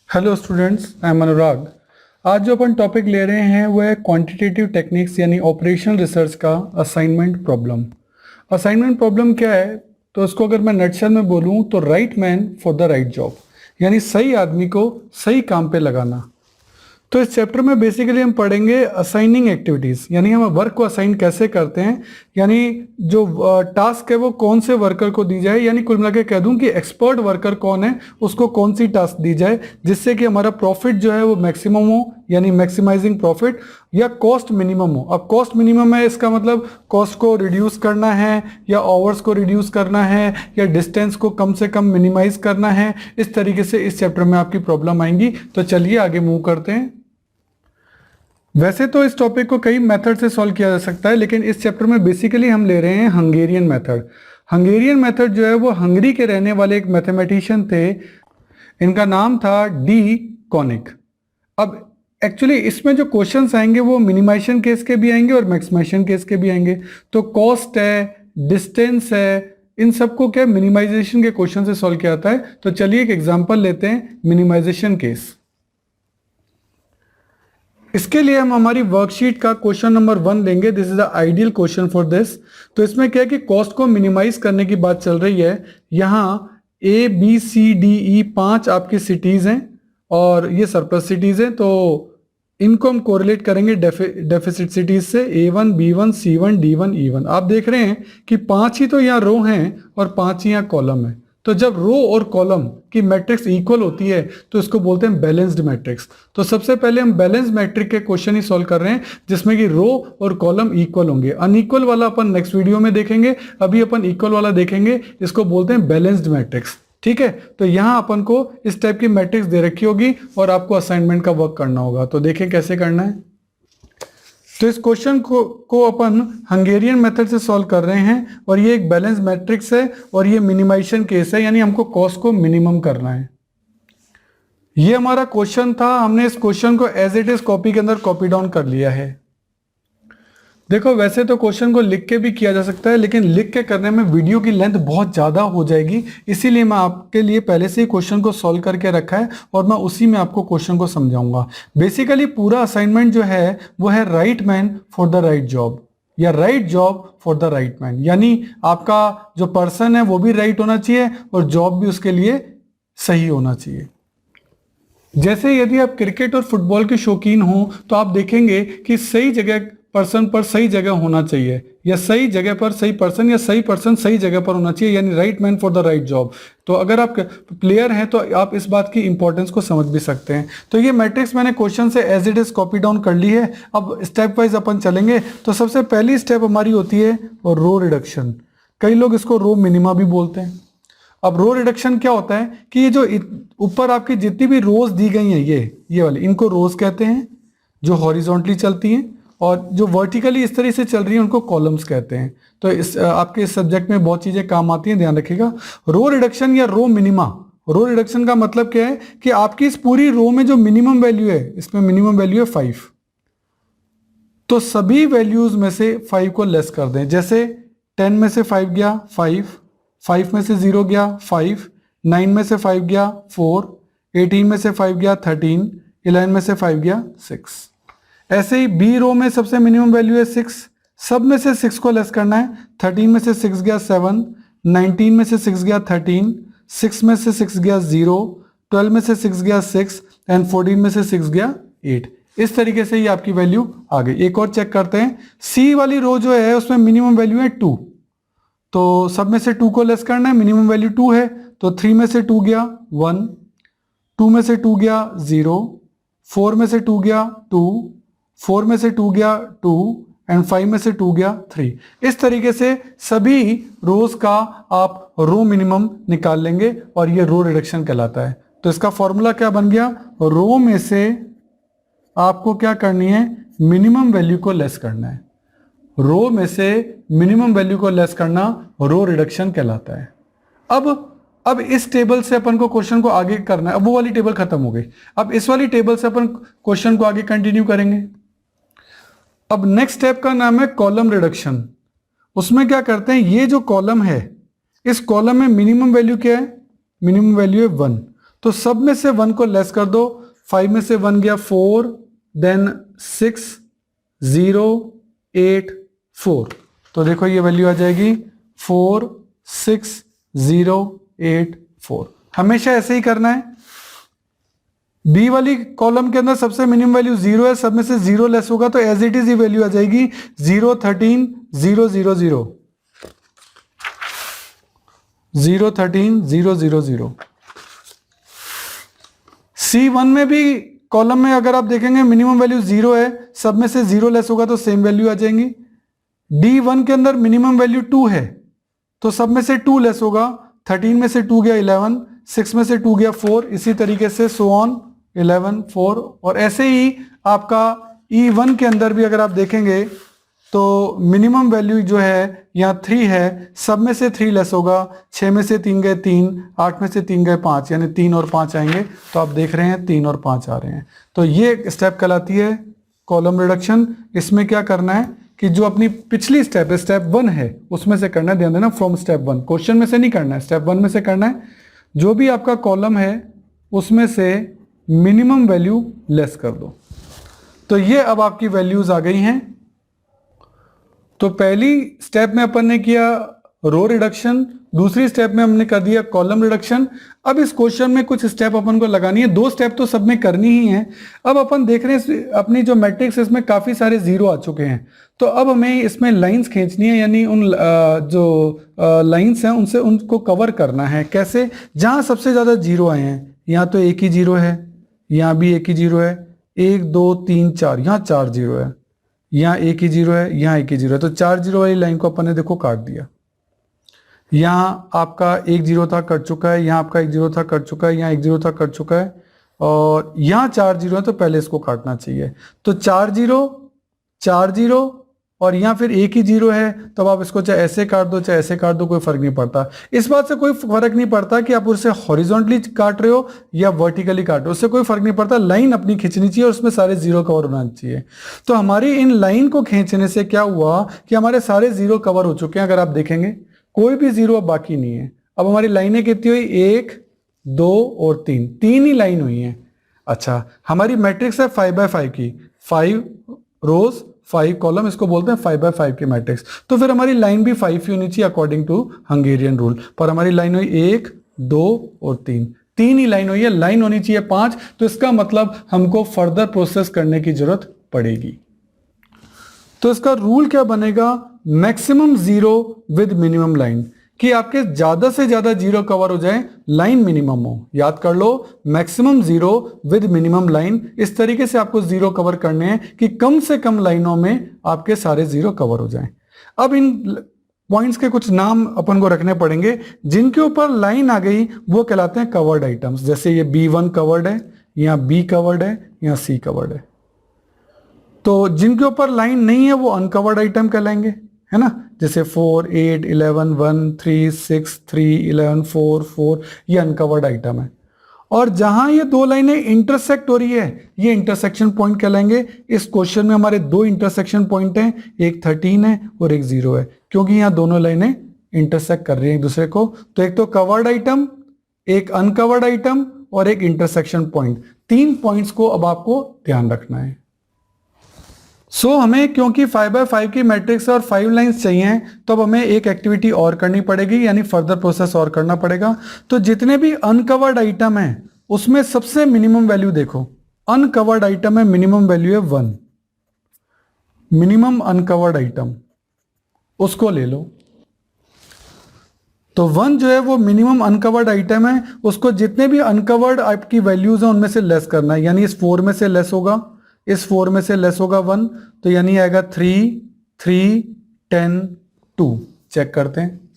Hello students, I am अनुराग। आज जो अपन topic ले रहे हैं वो है क्वांटिटेटिव टेक्निक्स यानी ऑपरेशनल रिसर्च का असाइनमेंट प्रॉब्लम। असाइनमेंट प्रॉब्लम क्या है, तो इसको अगर मैं नटशल में बोलूँ तो right man for the right job, यानी सही आदमी को सही काम पे लगाना। तो इस चैप्टर में बेसिकली हम पढ़ेंगे असाइनिंग एक्टिविटीज़, यानी हम वर्क को असाइन कैसे करते हैं, यानी जो टास्क है वो कौन से वर्कर को दी जाए, यानी कुल मिला के कह दूं कि एक्सपर्ट वर्कर कौन है, उसको कौन सी टास्क दी जाए जिससे कि हमारा प्रॉफिट जो है वो मैक्सिमम हो, यानी मैक्सिमाइजिंग प्रॉफिट, या कॉस्ट मिनिमम हो। अब कॉस्ट मिनिमम है, इसका मतलब कॉस्ट को रिड्यूस करना है या आवर्स को रिड्यूस करना है या डिस्टेंस को कम से कम मिनिमाइज करना है। इस तरीके से इस चैप्टर में आपकी प्रॉब्लम आएंगी। तो चलिए आगे मूव करते हैं। वैसे तो इस टॉपिक को कई मेथड से सॉल्व किया जा सकता है, लेकिन इस चैप्टर में बेसिकली हम ले रहे हैं हंगेरियन मेथड। हंगेरियन मेथड जो है वो हंगरी के रहने वाले एक मैथमेटिशियन थे, इनका नाम था डी कॉनिक। अब एक्चुअली इसमें जो क्वेश्चंस आएंगे वो मिनिमाइजेशन केस के भी आएंगे और मैक्सिमाइजेशन केस के भी आएंगे। तो कॉस्ट है, डिस्टेंस है, इन सबको क्या मिनिमाइजेशन के क्वेश्चन से सॉल्व किया जाता है। तो चलिए एक एग्जांपल लेते हैं, मिनिमाइजेशन केस। इसके लिए हम हमारी वर्कशीट का क्वेश्चन नंबर 1 लेंगे। This is the ideal question for this. तो इसमें क्या है कि कॉस्ट को मिनिमाइज करने की बात चल रही है। यहाँ A B C D E 5 आपकी सिटीज हैं और ये सरप्लस सिटीज हैं, तो इनको हम कोरिलेट करेंगे डेफिसिट सिटीज से, A1 B1 C1 D1 E1। आप देख रहे हैं कि 5 ही तो यहाँ रो हैं और 5 ही यहाँ कॉलम है। तो जब रो और कॉलम की मैट्रिक्स इक्वल होती है तो इसको बोलते हैं बैलेंस्ड मैट्रिक्स। तो सबसे पहले हम बैलेंस मैट्रिक के क्वेश्चन ही सॉल्व कर रहे हैं जिसमें कि रो और कॉलम इक्वल होंगे। अनइक्वल वाला अपन नेक्स्ट वीडियो में देखेंगे, अभी अपन इक्वल वाला देखेंगे। इसको बोलते हैं बैलेंस्ड मैट्रिक्स। ठीक है, तो यहां अपन को इस टाइप की मैट्रिक्स दे रखी होगी और आपको असाइनमेंट का वर्क करना होगा। तो देखें कैसे करना है। तो इस क्वेश्चन को अपन हंगेरियन मेथड से सॉल्व कर रहे हैं और ये एक बैलेंस मैट्रिक्स है और ये मिनिमाइजेशन केस है, यानी हमको कॉस्ट को मिनिमम करना है। ये हमारा क्वेश्चन था, हमने इस क्वेश्चन को एज इट इज कॉपी के अंदर कॉपी डाउन कर लिया है। देखो वैसे तो क्वेश्चन को लिख के भी किया जा सकता है, लेकिन लिख के करने में वीडियो की लेंथ बहुत ज़्यादा हो जाएगी, इसीलिए मैं आपके लिए पहले से ही क्वेश्चन को सॉल्व करके रखा है और मैं उसी में आपको क्वेश्चन को समझाऊंगा। बेसिकली पूरा असाइनमेंट जो है वो है right man for the right job या right job for the right man, यानी आपका जो पर्सन है वो भी राइट होना चाहिए और जॉब भी उसके लिए सही होना चाहिए। जैसे यदि आप क्रिकेट और फुटबॉल के शौकीन हो तो आप देखेंगे कि सही जगह पर्सन पर सही जगह होना चाहिए, या सही जगह पर सही पर्सन, या सही पर्सन सही जगह पर होना चाहिए, यानी right man for the right job. तो अगर आप प्लेयर हैं तो आप इस बात की इंपॉर्टेंस को समझ भी सकते हैं। तो ये मैट्रिक्स मैंने क्वेश्चन से as it is copy down कर ली है। अब स्टेप वाइज अपन चलेंगे। तो सबसे पहली स्टेप हमारी होती है रो रिडक्शन। कई लोग इसको रो मिनिमा भी बोलते हैं। अब रो रिडक्शन क्या होता है कि ये जो ऊपर आपकी जितनी भी रोज दी गई हैं, ये वाली, इनको रोज कहते हैं जो हॉरिजॉन्टली चलती हैं, और जो वर्टिकली इस तरह से चल रही है उनको कॉलम्स कहते हैं। तो इस आपके इस सब्जेक्ट में बहुत चीजें काम आती हैं, ध्यान रखिएगा। रो रिडक्शन या रो मिनिमा, रो रिडक्शन का मतलब क्या है कि आपकी इस पूरी रो में जो मिनिमम वैल्यू है, इसमें मिनिमम वैल्यू है 5, तो सभी वैल्यूज में से 5 को लेस कर दें। जैसे 10 में से 5 गया 5 में से 0 गया 5, 9 में से 5 गया 4, 18 में से 5 गया 13, 11 में से 5 गया 6। ऐसे ही बी रो में सबसे मिनिमम वैल्यू है 6, सब में से 6 को लेस करना है। 13 में से 6 गया 7, 19 में से 6 गया 13, 6 में से 6 गया 0, 12 में से 6 गया 6 एंड 14 में से 6 गया 8। इस तरीके से ये आपकी वैल्यू आ गई। एक और चेक करते हैं, सी वाली रो जो है उसमें मिनिमम वैल्यू है 2, तो सब में से 2 को लेस करना है, मिनिमम वैल्यू 2 है, तो 3 में से 2 गया 1, 2 में से 2 गया 0, 4 में से 2 गया 2, 4 में से 2 गया 2 एंड 5 में से 2 गया 3। इस तरीके से सभी रोज का आप रो मिनिमम निकाल लेंगे और ये रो रिडक्शन कहलाता है। तो इसका फॉर्मूला क्या बन गया, रो में से आपको क्या करनी है, मिनिमम वैल्यू को लेस करना है। रो में से मिनिमम वैल्यू को लेस करना रो रिडक्शन कहलाता है। अब इस टेबल से अपन को क्वेश्चन को आगे करना है। अब वो वाली टेबल खत्म हो गई, अब इस वाली टेबल से अपन क्वेश्चन को आगे कंटिन्यू करेंगे। अब नेक्स्ट स्टेप का नाम है कॉलम रिडक्शन। उसमें क्या करते हैं, ये जो कॉलम है, इस कॉलम में मिनिमम वैल्यू क्या है, मिनिमम वैल्यू है 1। तो सब में से 1 को लेस कर दो। 5 में से 1 गया 4, देन 6, 0, 8, 4। तो देखो ये वैल्यू आ जाएगी 4, 6, 0, 8, 4। हमेशा ऐसे ही करना है। बी वाली कॉलम के अंदर सबसे मिनिमम वैल्यू 0 है, सब में से 0 लेस होगा तो एज इट इज ये वैल्यू आ जाएगी 0, 13, 0, 0, 0, 0, 13, 0, 0, 0। C1 में भी कॉलम में अगर आप देखेंगे मिनिमम वैल्यू 0 है, सब में से 0 लेस होगा तो सेम वैल्यू आ जाएंगी। D1 के अंदर मिनिमम वैल्यू 2 है, तो सब में से 2 लेस होगा। 13 में से 2 गया 11, 6 में से 2 गया 4, इसी तरीके से सो ऑन 11, 4। और ऐसे ही आपका E1 के अंदर भी अगर आप देखेंगे तो मिनिमम वैल्यू जो है यहाँ 3 है, सब में से 3 लेस होगा। 6 में से 3 गए 3, 8 में से 3 गए 5, यानी 3 और 5 आएंगे। तो आप देख रहे हैं 3 और 5 आ रहे हैं। तो ये स्टेप कहलाती है कॉलम रिडक्शन। इसमें क्या करना है कि जो अपनी पिछली स्टेप है, स्टेप 1 है, उसमें से करना है। ध्यान देना, फ्रॉम स्टेप 1, क्वेश्चन में से नहीं करना है, स्टेप 1 में से करना है। जो भी आपका कॉलम है उसमें से मिनिमम वैल्यू लेस कर दो। तो ये अब आपकी वैल्यूज आ गई हैं। तो पहली स्टेप में अपन ने किया रो रिडक्शन, दूसरी स्टेप में हमने कर दिया कॉलम रिडक्शन। अब इस क्वेश्चन में कुछ स्टेप अपन को लगानी है, 2 स्टेप तो सब में करनी ही है। अब अपन देख रहे हैं अपनी जो मैट्रिक्स इसमें काफी सारे 0 आ चुके हैं, तो अब हमें इसमें लाइंस खींचनी है, यानी उन जो लाइंस हैं उनसे उनको कवर करना है। कैसे? जहां सबसे ज्यादा 0 आए हैं, यहाँ तो एक ही 0 है, यहाँ भी एक ही 0 है, 1, 2, 3, 4, यहाँ 4 0 है, यहाँ एक ही 0 है, यहाँ एक ही 0 है। तो 4 0 वाली लाइन को अपन ने देखो काट दिया। यहाँ आपका 1 0 था, कट चुका है, यहाँ आपका 1 0 था, कट चुका है, यहाँ 1 0 था, कट चुका है, और यहाँ 4 0 है, तो पहले इसको काटना चाहिए। तो 4 0, 4 0, और यहाँ फिर एक ही 0 है, तो आप इसको चाहे ऐसे काट दो चाहे ऐसे काट दो, कोई फर्क नहीं पड़ता। इस बात से कोई फर्क नहीं पड़ता कि आप उसे हॉरिजॉन्टली काट रहे हो या वर्टिकली काट रहे हो, उससे कोई फर्क नहीं पड़ता। लाइन अपनी खींचनी चाहिए और उसमें सारे 0 कवर होना चाहिए। तो हमारी इन लाइन को खींचने से क्या हुआ कि हमारे सारे 0 कवर हो चुके हैं। अगर आप देखेंगे कोई भी 0 अब बाकी नहीं है। अब हमारी लाइनें कितनी हुई? 1, 2 और 3, 3 ही लाइन हुई है। अच्छा, हमारी मैट्रिक्स है 5x5 की, 5 रोज 5 कॉलम, इसको बोलते हैं 5x5 की मैट्रिक्स। तो फिर हमारी लाइन भी 5 ही होनी चाहिए अकॉर्डिंग टू हंगेरियन रूल। पर हमारी लाइन हुई 1, 2 और 3, 3 ही लाइन हुई है, लाइन होनी चाहिए 5। तो इसका मतलब हमको फर्दर प्रोसेस करने की जरूरत पड़ेगी। तो इसका रूल क्या बनेगा? मैक्सिमम 0 विद मिनिमम लाइन, कि आपके ज्यादा से ज्यादा 0 कवर हो जाए, लाइन मिनिमम हो। याद कर लो, मैक्सिमम 0 विद मिनिमम लाइन। इस तरीके से आपको 0 कवर करने हैं कि कम से कम लाइनों में आपके सारे 0 कवर हो जाएं। अब इन पॉइंट्स के कुछ नाम अपन को रखने पड़ेंगे। जिनके ऊपर लाइन आ गई वो कहलाते हैं कवर्ड आइटम्स। जैसे ये B1 कवर्ड है, यहाँ B कवर्ड है, यहाँ C कवर्ड है। तो जिनके ऊपर लाइन नहीं है वो अनकवर्ड आइटम कहलाएंगे, है ना। जैसे 4, 8, 11, 1, 3, 6, 3, 11, 4, 4, ये अनकवर्ड आइटम है। और जहां ये 2 लाइनें इंटरसेक्ट हो रही है, ये इंटरसेक्शन पॉइंट कहलाएंगे। इस क्वेश्चन में हमारे 2 इंटरसेक्शन पॉइंट हैं, एक 13 है और एक 0 है, क्योंकि यहाँ दोनों लाइनें इंटरसेक्ट कर रही हैं एक दूसरे को। तो एक तो कवर्ड आइटम, एक अनकवर्ड आइटम और एक इंटरसेक्शन पॉइंट। 3 पॉइंट्स को अब आपको ध्यान रखना है। हमें क्योंकि 5x5 की मैट्रिक्स और 5 लाइंस चाहिए, तो अब हमें एक एक्टिविटी और करनी पड़ेगी, यानी फर्दर प्रोसेस और करना पड़ेगा। तो जितने भी अनकवर्ड आइटम हैं उसमें सबसे मिनिमम वैल्यू देखो। अनकवर्ड आइटम है, मिनिमम वैल्यू है 1, मिनिमम अनकवर्ड आइटम, उसको ले लो। तो 1 जो है वो मिनिमम अनकवर्ड आइटम है, उसको जितने भी अनकवर्ड आपकी वैल्यूज हैं उनमें से लेस करना है। यानी इस 4 में से लेस होगा, इस 4 में से लेस होगा 1, तो यानी आएगा 3, 3, 10, 2। चेक करते हैं।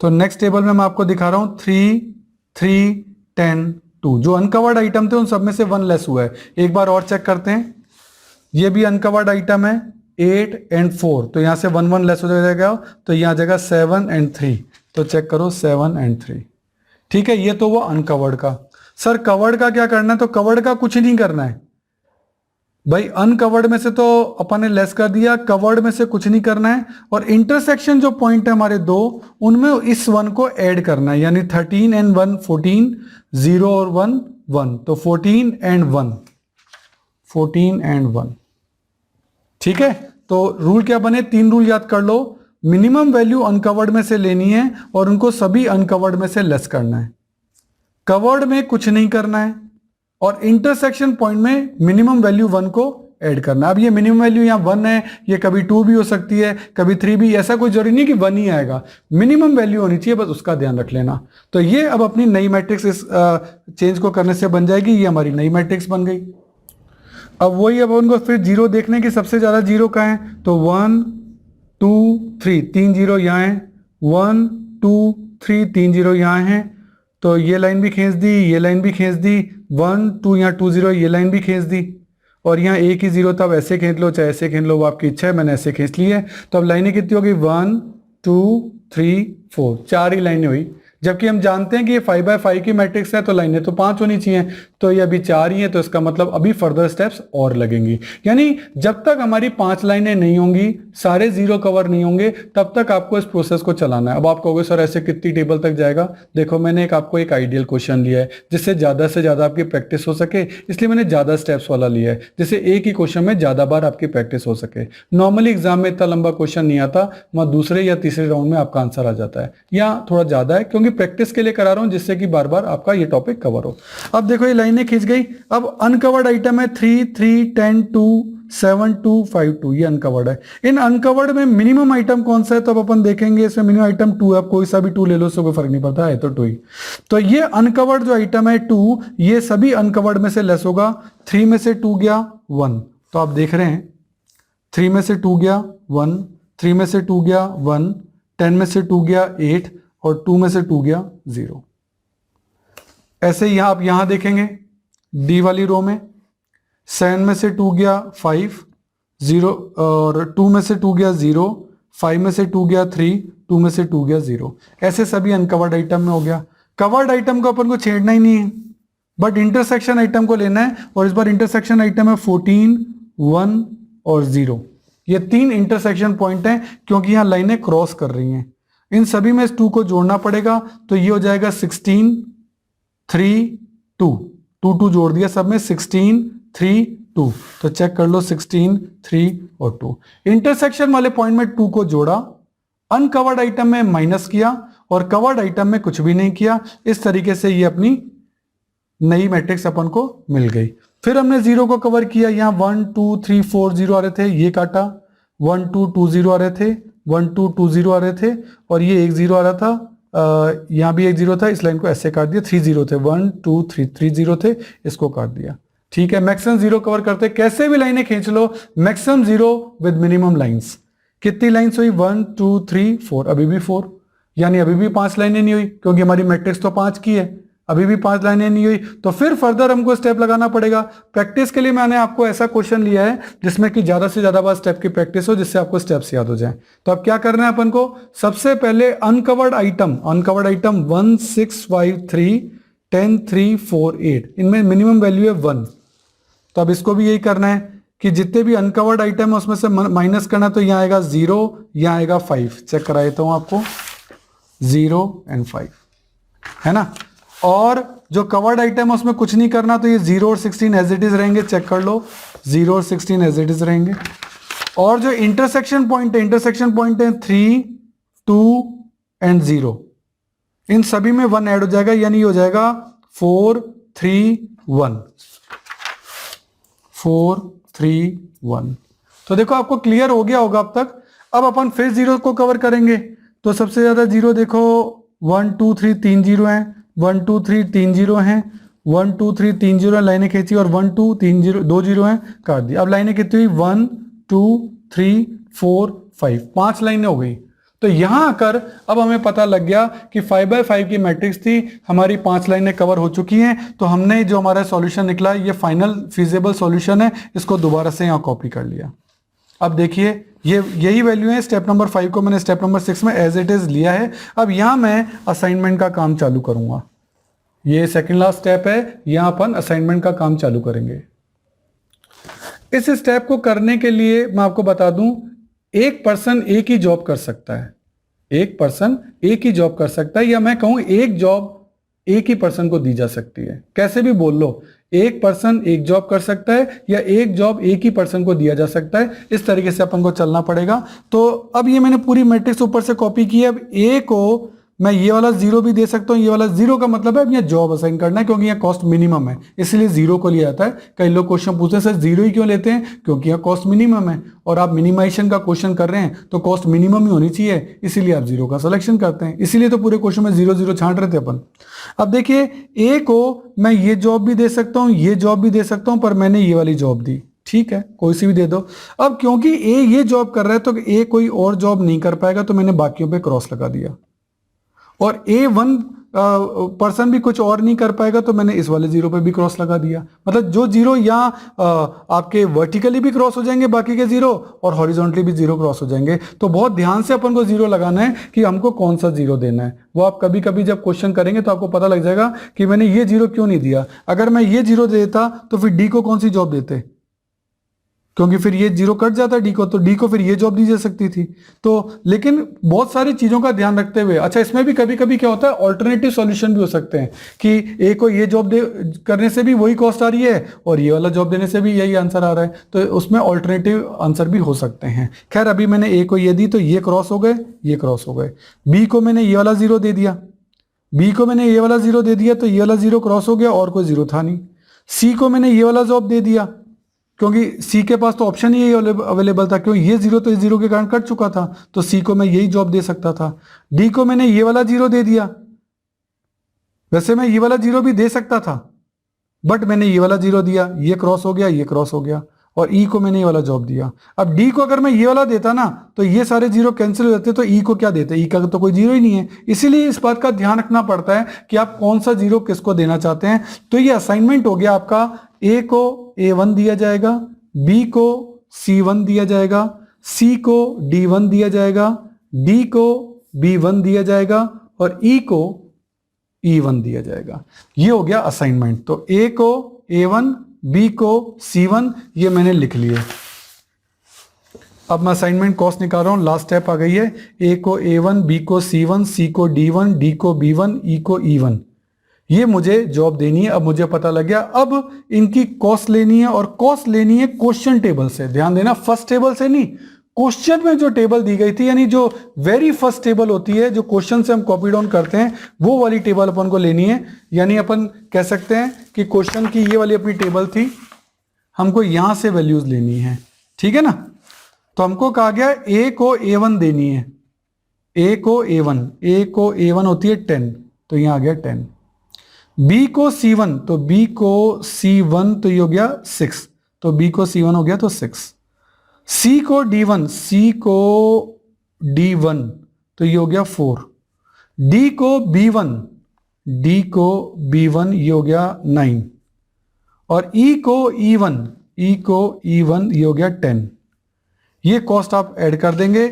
तो नेक्स्ट टेबल में मैं आपको दिखा रहा हूं 3, 3, 10, 2। जो अनकवर्ड आइटम थे उन सब में से 1 लेस हुआ है। एक बार और चेक करते हैं। ये भी अनकवर्ड आइटम है, 8 और 4, तो यहां से 1 1 लेस हो जाएगा, तो यहां आ जाएगा 7 और 3। तो चेक करो 7 और 3। ठीक है, ये तो वो अनकवर्ड का। सर कवर्ड का क्या करना है? तो कवर्ड का कुछ नहीं करना है। भाई अनकवर्ड में से तो अपन ने लेस कर दिया, कवर्ड में से कुछ नहीं करना है, और इंटरसेक्शन जो पॉइंट है हमारे दो, उनमें इस 1 को ऐड करना है, यानी 13 एंड 1 14, 0 और 1 1, तो 14 एंड 1, 14 एंड 1। ठीक है, तो रूल क्या बने, 3 रूल याद कर लो। मिनिमम वैल्यू अनकवर्ड में से लेनी है और उनको सभी अनकवर्ड में से लेस करना है, कवर्ड में कुछ नहीं करना है, और इंटरसेक्शन पॉइंट में मिनिमम वैल्यू 1 को ऐड करना है। अब ये मिनिमम वैल्यू यहाँ 1 है, ये कभी 2 भी हो सकती है, कभी 3 भी, ऐसा कोई जरूरी नहीं कि 1 ही आएगा, मिनिमम वैल्यू होनी चाहिए, बस उसका ध्यान रख लेना। तो ये अब अपनी नई मैट्रिक्स इस चेंज को करने से बन जाएगी, ये हमारी नई मैट्रिक्स बन गई। अब वही, अब उनको फिर जीरो देखने की, सबसे ज्यादा जीरो कहाँ है, तो 1 2 3, 3 जीरो यहाँ है, 1 2 3, 3 जीरो यहाँ है, तो ये लाइन भी खींच दी, ये लाइन भी खींच दी, 1 2 यहाँ 2 जीरो, ये लाइन भी खींच दी, और यहाँ एक ही जीरो था, अब ऐसे खींच लो चाहे ऐसे खींच लो, वो आपकी इच्छा है, मैंने ऐसे खींच ली है। तो अब लाइनें कितनी होगी, 1 2 3 4, 4 ही लाइनें हुई, जबकि हम जानते हैं कि ये 5x5 की मैट्रिक्स है, तो लाइनें तो 5 होनी चाहिए, तो ये अभी 4 ही है, तो इसका मतलब अभी फर्दर स्टेप्स और लगेंगी। यानी जब तक हमारी 5 लाइनें नहीं होंगी, सारे जीरो कवर नहीं होंगे, तब तक आपको इस प्रोसेस को चलाना है। अब आप कहोगे सर ऐसे कितनी टेबल तक जाएगा, देखो मैंने आपको एक आइडियल क्वेश्चन लिया है जिससे ज्यादा से ज्यादा आपकी प्रैक्टिस हो सके, इसलिए मैंने ज्यादा स्टेप्स वाला लिया है, जिससे एक ही क्वेश्चन में ज्यादा बार आपकी प्रैक्टिस हो सके। नॉर्मली एग्जाम में इतना लंबा क्वेश्चन नहीं आता, वहां दूसरे या तीसरे राउंड में आपका आंसर आ जाता है, या थोड़ा ज्यादा है क्योंकि प्रैक्टिस के लिए करा रहा हूं, जिससे कि बार बार आपका ये टॉपिक कवर हो। अब देखो ये लाइनें खींच गई। अब अनकवर्ड आइटम है 3 3 10 2 7 2 5 2, ये अनकवर्ड है। इन अनकवर्ड में मिनिमम आइटम कौन सा है, तो अब अपन देखेंगे, इसमें मिनिमम आइटम 2 है, आप कोई सा भी 2 ले लो, उससे कोई फर्क नहीं पड़ता है, तो 2 ही। तो ये अनकवर्ड जो आइटम है 2, ये सभी अनकवर्ड में से लेस होगा। 3 में से 2 गया 1, तो आप देख रहे हैं 3 में से 2 गया 1, 3 में से 2 गया 1, 10 में से 2 गया 8, और 2 में से 2 गया 0। ऐसे ही आप यहां देखेंगे डी वाली रो में 7 में से 2 गया 5 0, और 2 में से 2 गया 0, 5 में से 2 गया 3, 2 में से 2 गया 0। ऐसे सभी अनकवर्ड आइटम में हो गया। कवर्ड आइटम को अपन को छेड़ना ही नहीं है, बट इंटरसेक्शन आइटम को लेना है, और इस बार इंटरसेक्शन आइटम है 14 1 और 0। ये 3 इंटरसेक्शन पॉइंट हैं क्योंकि यहां लाइनें क्रॉस कर रही हैं, इन सभी में इस 2 को जोड़ना पड़ेगा, तो ये हो जाएगा 16 3 2, 2 2 जोड़ दिया सब में, 16 3 2, तो चेक कर लो 16 3 और 2। इंटरसेक्शन वाले पॉइंट में 2 को जोड़ा, अनकवर्ड आइटम में माइनस किया, और कवर्ड आइटम में कुछ भी नहीं किया। इस तरीके से ये अपनी नई मैट्रिक्स अपन को मिल गई। फिर हमने 0 को कवर किया, यहां 1 2 3 4 0 आ रहे थे, ये काटा, 1 2 2 0 आ रहे थे, 1 2 2 0 आ रहे थे, और ये 1 0 आ रहा था, यहां भी 1 0 था, इस लाइन को ऐसे काट दिया। 3 0 थे, 1 2 3 3 0 थे, इसको काट दिया। ठीक है, मैक्सिमम 0 कवर करते, कैसे भी लाइनें खींच लो, मैक्सिमम 0 विद मिनिमम लाइंस। कितनी लाइंस हुई, 1 2 3 4, अभी भी 4, यानी अभी भी 5 लाइनें नहीं हुई, क्योंकि हमारी मैट्रिक्स तो 5 की है, अभी भी 5 लाइनें नहीं हुई, तो फिर फर्दर हमको स्टेप लगाना पड़ेगा। प्रैक्टिस के लिए मैंने आपको ऐसा क्वेश्चन लिया है जिसमें कि ज्यादा से ज्यादा बार स्टेप की प्रैक्टिस हो, जिससे आपको स्टेप्स याद हो जाए। तो अब क्या करना है अपन को, सबसे पहले अनकवर्ड आइटम 1 6 5 3 10 3 4 8, इनमें मिनिमम वैल्यू है 1, तो अब इसको भी यही करना है कि जितने भी अनकवर्ड आइटम है उसमें से माइनस करना, तो यहां आएगा 0, यहां आएगा 5, चेक करा देता हूं आपको, 0 और 5 है ना। और जो कवर्ड आइटम है उसमें कुछ नहीं करना, तो ये 0 और 16 एज इट इज रहेंगे, चेक कर लो, 0 और 16 एज इट इज रहेंगे। और जो इंटरसेक्शन पॉइंट है 3 2 एंड 0, इन सभी में 1 ऐड हो जाएगा, यानी हो जाएगा 4 3 1, 4 3 1। तो देखो आपको क्लियर हो गया होगा अब तक। अब अपन फिर 0 को कवर करेंगे, तो सबसे ज्यादा 0 देखो 1 2 3 3 0 है, 1 2 3 3 0 हैं, 1 2 3 3 0 लाइनें खींची, और 1 2 3 0 2 0 हैं, काट दिया। अब लाइनें कितनी हुई, 1 2 3 4 5, 5 लाइनें हो गई। तो यहां आकर अब हमें पता लग गया कि 5x5 की मैट्रिक्स थी, हमारी 5 लाइनें कवर हो चुकी हैं, तो हमने जो हमारा सॉल्यूशन निकला ये फाइनल फिजिबल सॉल्यूशन है, इसको दोबारा से यहां कॉपी कर लिया। अब देखिए ये यही वैल्यू है, स्टेप नंबर 5 को मैंने स्टेप नंबर 6 में एज इट इज लिया है। अब यहां मैं असाइनमेंट का काम चालू करूंगा, ये सेकंड लास्ट स्टेप है, यहां अपन असाइनमेंट का काम चालू करेंगे। इस स्टेप को करने के लिए मैं आपको बता दूं, एक पर्सन एक ही जॉब कर सकता है, एक पर्सन एक ही जॉब कर सकता है, या मैं कहूं एक जॉब एक ही पर्सन को दी जा सकती है। कैसे भी बोल लो, एक पर्सन एक जॉब कर सकता है या एक जॉब एक ही पर्सन को दिया जा सकता है। इस तरीके से अपन को चलना पड़ेगा। तो अब ये मैंने पूरी मैट्रिक्स ऊपर से कॉपी की है। अब ए को मैं ये वाला जीरो भी दे सकता हूं। ये वाला जीरो का मतलब है अब यहाँ जॉब असाइन करना है, क्योंकि यहाँ कॉस्ट मिनिमम है, इसलिए जीरो को लिया जाता है। कई लोग क्वेश्चन पूछते हैं सर जीरो ही क्यों लेते हैं, क्योंकि यहाँ कॉस्ट मिनिमम है और आप मिनिमाइजेशन का क्वेश्चन कर रहे हैं तो कॉस्ट मिनिमम ही होनी चाहिए, इसीलिए आप जीरो का सिलेक्शन करते हैं। इसीलिए तो पूरे क्वेश्चन में जीरो जीरो छांट रहे थे अपन। अब देखिए, ए को मैं ये जॉब भी दे सकता हूँ, ये जॉब भी दे सकता हूँ, पर मैंने ये वाली जॉब दी, ठीक है, कोई सी भी दे दो। अब क्योंकि ए ये जॉब कर रहा है तो ए कोई और जॉब नहीं कर पाएगा, तो मैंने बाकियों पे क्रॉस लगा दिया। और ए वन पर्सन भी कुछ और नहीं कर पाएगा, तो मैंने इस वाले जीरो पे भी क्रॉस लगा दिया। मतलब जो जीरो यहाँ आपके वर्टिकली भी क्रॉस हो जाएंगे बाकी के जीरो, और हॉरिजॉन्टली भी जीरो क्रॉस हो जाएंगे। तो बहुत ध्यान से अपन को जीरो लगाना है कि हमको कौन सा जीरो देना है। वो आप कभी कभी जब क्वेश्चन करेंगे तो आपको पता लग जाएगा कि मैंने ये जीरो क्यों नहीं दिया। अगर मैं ये जीरो देता तो फिर डी को कौन सी जॉब देते, क्योंकि फिर ये जीरो कट जाता डी को, तो डी को फिर ये जॉब दी जा सकती थी। तो लेकिन बहुत सारी चीजों का ध्यान रखते हुए, अच्छा इसमें भी कभी कभी क्या होता है, ऑल्टरनेटिव सॉल्यूशन भी हो सकते हैं कि ए को ये जॉब दे करने से भी वही कॉस्ट आ रही है और ये वाला जॉब देने से भी यही आंसर आ रहा है, तो उसमें ऑल्टरनेटिव आंसर भी हो सकते हैं। खैर अभी मैंने ए को ये दी तो ये क्रॉस हो गए, ये क्रॉस हो गए। बी को मैंने ये वाला जीरो दे दिया, बी को मैंने ये वाला जीरो दे दिया तो ये वाला जीरो क्रॉस हो गया और कोई जीरो था नहीं। सी को मैंने ये वाला जॉब दे दिया, क्योंकि सी के पास तो ऑप्शन ही अवेलेबल था, क्योंकि ये जीरो तो इस जीरो के कारण कट चुका था, तो सी को मैं यही जॉब दे सकता था। डी को मैंने ये वाला जीरो दे दिया, वैसे मैं ये वाला जीरो भी दे सकता था, बट मैंने ये वाला जीरो दिया, ये क्रॉस हो गया, ये क्रॉस हो गया, और ई को मैंने ये वाला जॉब दिया। अब डी को अगर मैं ये वाला देता ना तो ये सारे जीरो कैंसिल हो जाते, तो ई को क्या देते, ई का तो कोई जीरो ही नहीं है। इसीलिए इस बात का ध्यान रखना पड़ता है कि आप कौन सा जीरो किसको देना चाहते हैं। तो ये असाइनमेंट हो गया आपका, ए को A1 दिया जाएगा, बी को C1 दिया जाएगा, सी को D1 दिया जाएगा, डी को B1 दिया जाएगा और ई को E1 दिया जाएगा। ये हो गया असाइनमेंट। तो ए को A1, बी को C1, ये मैंने लिख लिया। अब मैं असाइनमेंट कॉस्ट निकाल रहा हूं, लास्ट स्टेप आ गई है। ए को A1, बी को C1, सी को D1, डी को B1, ई को E1, ये मुझे जॉब देनी है। अब मुझे पता लग गया, अब इनकी कॉस्ट लेनी है, और कॉस्ट लेनी है क्वेश्चन टेबल से। ध्यान देना, फर्स्ट टेबल से नहीं, क्वेश्चन में जो टेबल दी गई थी, यानी जो वेरी फर्स्ट टेबल होती है जो क्वेश्चन से हम कॉपी डाउन करते हैं, वो वाली टेबल अपन को लेनी है। यानी अपन कह सकते हैं कि क्वेश्चन की ये वाली अपनी टेबल थी, हमको यहां से वैल्यूज लेनी है, ठीक है ना। तो हमको कहा गया ए को A1 देनी है, ए को A1, ए को A1 होती है 10, तो यहां आ गया 10। बी को C1, तो बी को C1 तो ये हो गया 6, तो बी को C1 हो गया तो 6। सी को D1, सी को D1 तो ये हो गया 4। डी को B1, डी को B1 ये हो गया 9, और ई को E1, ई को E1 ये हो गया 10। ये कॉस्ट आप ऐड कर देंगे।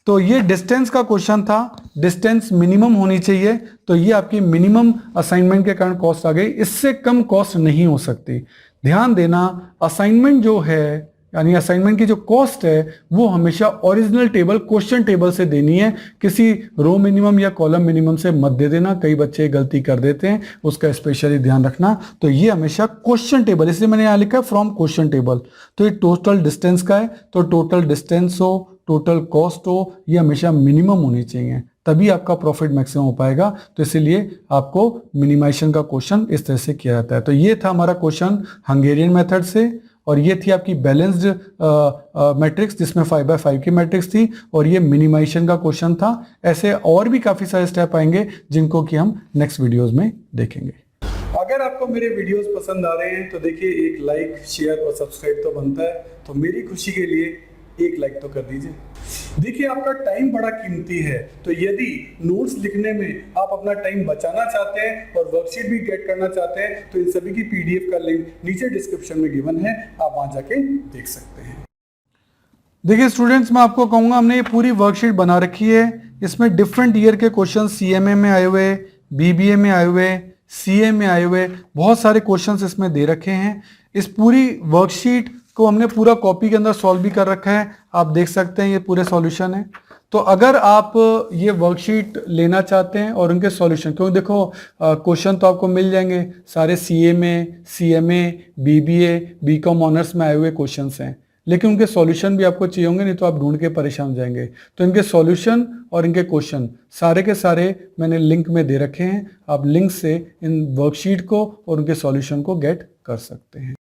तो ये डिस्टेंस का क्वेश्चन था, डिस्टेंस मिनिमम होनी चाहिए, तो ये आपकी मिनिमम असाइनमेंट के कारण कॉस्ट आ गई, इससे कम कॉस्ट नहीं हो सकती। ध्यान देना, असाइनमेंट जो है, यानी असाइनमेंट की जो कॉस्ट है, वो हमेशा ओरिजिनल टेबल क्वेश्चन टेबल से देनी है, किसी रो मिनिमम या कॉलम मिनिमम से मत दे देना। कई बच्चे गलती कर देते हैं, उसका स्पेशली ध्यान रखना। तो ये हमेशा क्वेश्चन टेबल, इसलिए मैंने यहां लिखा है फ्रॉम क्वेश्चन टेबल। तो ये टोटल डिस्टेंस का है, तो टोटल डिस्टेंस हो, टोटल कॉस्ट हो, ये हमेशा मिनिमम होनी चाहिए, तभी आपका प्रॉफिट मैक्सिमम हो पाएगा। तो इसीलिए आपको मिनिमाइजेशन का क्वेश्चन इस तरह से किया जाता है। तो ये था हमारा क्वेश्चन हंगेरियन मेथड से, और ये थी आपकी बैलेंस्ड मैट्रिक्स जिसमें 5x5 की मैट्रिक्स थी, और ये मिनिमाइजेशन का क्वेश्चन था। ऐसे और भी काफी सारे स्टेप आएंगे जिनको कि हम नेक्स्ट वीडियोस में देखेंगे। अगर आपको मेरे वीडियोस पसंद आ रहे हैं तो देखिए, एक लाइक, शेयर और सब्सक्राइब तो बनता है, तो मेरी खुशी के लिए एक लाइक तो कर दीजिए। देखिए, आपका टाइम बड़ा कीमती है, तो यदि नोट्स लिखने में आप अपना टाइम बचाना चाहते हैं और वर्कशीट भी गेट करना चाहते हैं, तो इन सभी की PDF का लिंक नीचे डिस्क्रिप्शन में गिवन है, आप वहां जाके देख सकते हैं। देखिए स्टूडेंट्स, मैं आपको कहूंगा, हमने ये पूरी वर्कशीट बना रखी है। इसमें डिफरेंट ईयर के क्वेश्चन CMA में आए हुए, BBA में आए हुए, CA में आए हुए, बहुत सारे क्वेश्चंस इसमें दे रखे हैं। इस पूरी वर्कशीट को हमने पूरा कॉपी के अंदर सॉल्व भी कर रखा है, आप देख सकते हैं ये पूरे सॉल्यूशन है। तो अगर आप ये वर्कशीट लेना चाहते हैं और उनके सॉल्यूशन, क्योंकि देखो क्वेश्चन तो आपको मिल जाएंगे सारे सीए में, सीएमए, बीबीए, बीकॉम ऑनर्स में आए हुए क्वेश्चंस हैं, लेकिन उनके सॉल्यूशन भी आपको चाहिए होंगे, नहीं तो आप ढूंढ के परेशान हो जाएंगे। तो इनके सॉल्यूशन और इनके क्वेश्चन सारे के सारे मैंने लिंक में दे रखे हैं, आप लिंक से इन वर्कशीट को और उनके सॉल्यूशन को गेट कर सकते हैं।